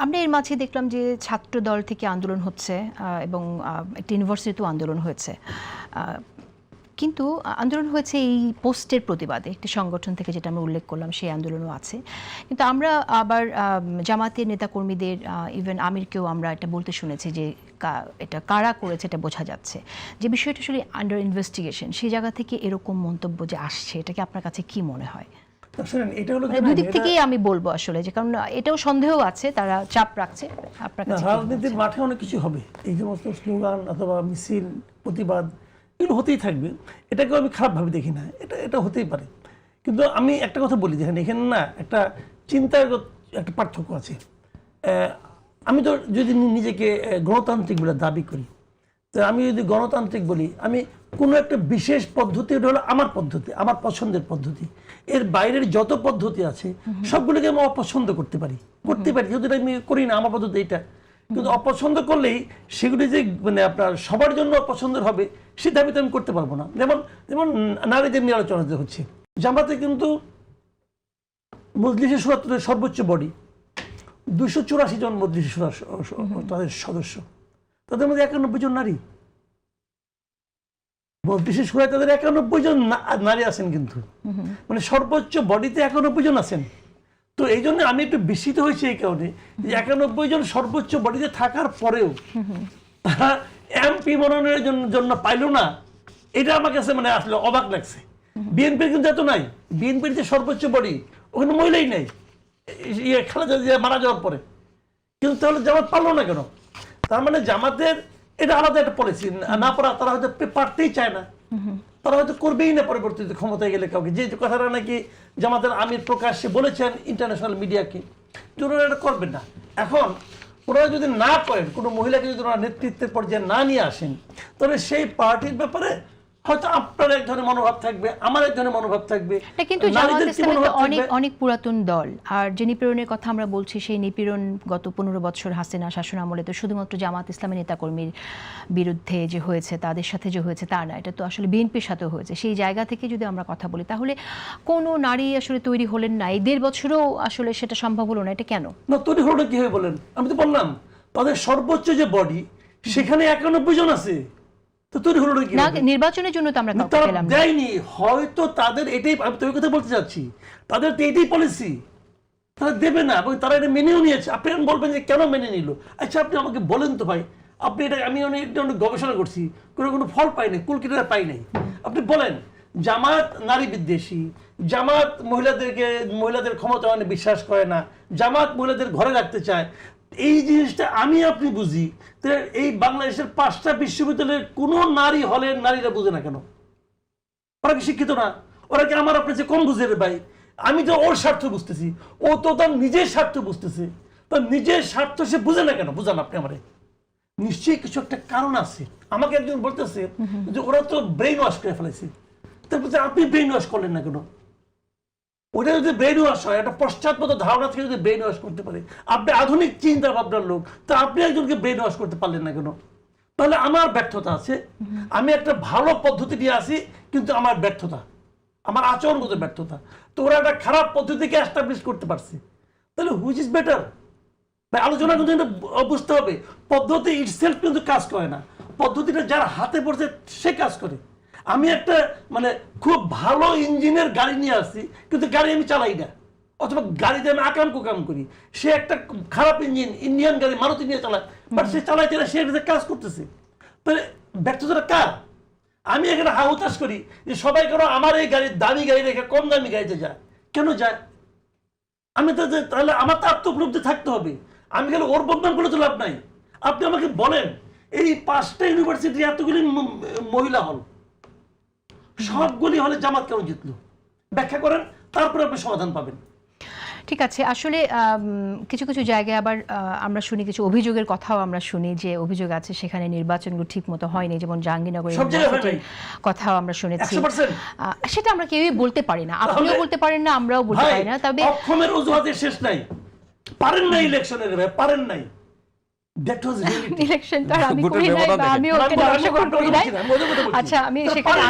আমরা এর মাঝে দেখলাম যে ছাত্র দল থেকে আন্দোলন হচ্ছে এবং একটা ইউনিভার্সিটিতেও আন্দোলন হয়েছে, কিন্তু আন্দোলন হয়েছে এই পোস্টের প্রতিবাদে। একটি সংগঠন থেকে যেটা আমরা উল্লেখ করলাম সেই আন্দোলনও আছে, কিন্তু আমরা আবার জামাতের নেতাকর্মীদের ইভেন আমিরকেও আমরা এটা বলতে শুনেছি যে এটা কারা করেছে এটা বোঝা যাচ্ছে, যে বিষয়টা আসলে আন্ডার ইনভেস্টিগেশন। সেই জায়গা থেকে এরকম মন্তব্য যে আসছে, এটাকে আপনার কাছে কি মনে হয়? এটা হলো দুই দিক থেকেই আমি বলবো আসলে, যে কারণ এটাও সন্দেহ আছে, তারা চাপ রাখছে। আপনার কাছে রাজনীতির মাঠে অনেক কিছু হবে, এই সমস্ত স্লোগান অথবা মিছিল প্রতিবাদ এগুলো হতেই থাকবে, এটাকেও আমি খারাপভাবে দেখি না, এটা হতেই পারে। কিন্তু আমি একটা কথা বলি, যেখানে এখানে না একটা চিন্তার একটা পার্থক্য আছে। আমি তো যদি নিজেকে গণতান্ত্রিক বলে দাবি করি, তো আমি যদি গণতান্ত্রিক বলি, আমি কোনো একটা বিশেষ পদ্ধতি, ওটা হলো আমার পদ্ধতি, আমার পছন্দের পদ্ধতি। এর বাইরের যত পদ্ধতি আছে সবগুলোকে আমি অপছন্দ করতে পারি, যেহেতু আমি করি না, আমার পদ্ধতি এটা। কিন্তু অপছন্দ করলেই সেগুলি যে মানে আপনার সবার জন্য অপছন্দের হবে সে দাবি তো আমি করতে পারবো না। যেমন নারীদের নিয়ে আলোচনা হচ্ছে, জামাতে কিন্তু মজলিসে শুরার সর্বোচ্চ বডি 284 জন মজলিসে শুরা তাদের সদস্য, তাদের মধ্যে 91 জন নারী। মজলিসে শুরায় তাদের 91 জন নারী আছেন, কিন্তু মানে সর্বোচ্চ বডিতে 91 জন আছেন। তো এই জন্য আমি একটু বিস্মিত হয়েছি এই কারণে যে 91 জন সর্বোচ্চ বডিতে থাকার পরেও তারা এমপি মনোনয়নের জন্য পাইল না। এটা আমার কাছে মানে আসলে অবাক লাগছে। বিএনপির কিন্তু এত নাই, বিএনপির যে সর্বোচ্চ বডি ওখানে মহিলাই নাই খালেদা জিয়া মারা যাওয়ার পরে, কিন্তু তাহলে জামাত পারলো না কেন? তার মানে জামাতের এটা আলাদা একটা পলিসি, না পারা তারা হয়তো পারতেই চায় না, তারা হয়তো করবেই না পরবর্তীতে ক্ষমতায় গেলে কাউকে। যে কথাটা নাকি জামাতের আমির প্রকাশ্যে বলেছেন ইন্টারন্যাশনাল মিডিয়াকে, যে ওনারা এটা করবেন না। এখন ওনারা যদি না করেন, কোনো মহিলাকে যদি ওনারা নেতৃত্বের পর্যায়ে না নিয়ে আসেন, তাহলে সেই পার্টির ব্যাপারে হয়তো আপনার এক ধরনের মনোভাব থাকবে, আমার এক ধরনের মনোভাব থাকবে, কিন্তু জামাত ইসলামী তো অনেক পুরাতন দল। আর যে নিপীড়নের কথা আমরা বলছি, সেই নিপীড়ন গত 15 বছর হাসিনা শাসন আমলে তো শুধুমাত্র জামাত ইসলামী নেতাকর্মীর বিরুদ্ধে যে হয়েছে, তাদের সাথে যে হয়েছে তা না, এটা তো আসলে বিএনপির সাথেও হয়েছে। সেই জায়গা থেকে যদি আমরা কথা বলি, তাহলে কোনো নারী আসলে তৈরি হলেন না, এই 1.5 বছরও আসলে সেটা সম্ভব হলো না। এটা কেন না তৈরি হলো? কি হয়ে বলেন? আমি তো বললাম তাদের সর্বোচ্চ যে বডি সেখানে 91 জন আছে, তো তৈরি হলো না নির্বাচনের জন্য তো আমরা পেলাম না। দেয়নি, হয়তো তাদের এটাই, আমি তো ওই কথা বলতে চাচ্ছি, তাদের তো এটাই পলিসি, তারা দেবে না এবং তারা এটা মেনেও নিয়েছে। আপনি বলবেন যে কেন মেনে নিল? আচ্ছা আপনি আমাকে বলেন তো ভাই, আপনি এটা, আমি অনেক গবেষণা করছি, কোনো ফল পাই নাই, কুলকিনারা পাই নাই। আপনি বলেন জামাত নারী বিদ্বেষী, জামাত মহিলাদের ক্ষমতায়নে বিশ্বাস করে না, জামাত মহিলাদের ঘরে রাখতে চায়, এই জিনিসটা আমি আপনি বুঝি। এই বাংলাদেশের 5টা বিশ্ববিদ্যালয়ের কোন নারী হলের নারীরা বুঝে না কেন? ওরা কি শিক্ষিত না? ওরা কি আমার আপনার চেয়ে কম বুঝে রে ভাই? আমি তো ওর স্বার্থ বুঝতেছি, ও তো তার নিজের স্বার্থ বুঝতেছে, তার নিজের স্বার্থ সে বুঝে না কেন? বুঝান আপনি আমারে। নিশ্চয়ই কিছু একটা কারণ আছে। আমাকে একজন বলতেছে যে ওরা তো ব্রেইন ওয়াশ করে ফেলেছে, তারপর আপনি ব্রেইন ওয়াশ করলেন না কেন? ওটা যদি ব্রেইন ওয়াশ হয়, একটা পশ্চাৎপদ ধারণা থেকে যদি ব্রেইন ওয়াশ করতে পারে, আপনি আধুনিক চিন্তা ভাবনার লোক, তা আপনি একজনকে ব্রেইন ওয়াশ করতে পারলেন না কেন? তাহলে আমার ব্যর্থতা আছে। আমি একটা ভালো পদ্ধতি নিয়ে আসি, কিন্তু আমার ব্যর্থতা, আমার আচরণগত ব্যর্থতা। তো ওরা একটা খারাপ পদ্ধতিকে এস্টাবলিশ করতে পারছে, তাহলে হুইচ ইজ বেটার? আলোচনা কিন্তু বুঝতে হবে, পদ্ধতি ইটসেলফ কিন্তু কাজ করে না, পদ্ধতিটা যার হাতে পড়ছে সে কাজ করে। আমি একটা মানে খুব ভালো ইঞ্জিনের গাড়ি নিয়ে আসছি, কিন্তু গাড়ি আমি চালাই না, অথবা গাড়িতে আমি আকাম কুকাম করি। সে একটা খারাপ ইঞ্জিন ইন্ডিয়ান গাড়ি মারুতি নিয়ে চালায়, বাট সে চালাইছে না, সে একটা কাজ করতেছে। তাহলে ব্যর্থতাটা কার? আমি এখানে হাহুতাশ করি যে সবাই কেন আমার এই গাড়ির দামি গাড়ি রেখে কম দামি গাড়িতে যায়, কেন যায়? আমি তো তাহলে আমার তো আত্মপ্রবৃত্তি থাকতে হবে। আমি গেলে ওর বদনাম করে তো লাভ নাই। আপনি আমাকে বলেন, এই 5টা ইউনিভার্সিটি এতগুলি মহিলা হল, সবগুলি হলে জামাত কেন জিতলো? ব্যাখ্যা করেন, তারপরে আপনি সমাধান পাবেন। ঠিক আছে। আসলে কিছু কিছু জায়গায় আবার আমরা শুনি, কিছু অভিযোগের কথাও আমরা শুনি, যে অভিযোগ আছে সেখানে নির্বাচনগুলো ঠিক মতো হয়নি, যেমন জাহাঙ্গীরনগর কথাও আমরা শুনেছি। সেটা আমরা কেউই বলতে পারি না, আপনিও বলতে পারেন না, আমরাও বলতে পারি না। তবে অক্ষমের অজুহাতের শেষ নাই, পারেন না ইলেকশনের, পারেন নাই। ইলেকশন তো আমি করি নাই, বা আমিও অংশগ্রহণ করি নাই। আচ্ছা, আমি সেখানে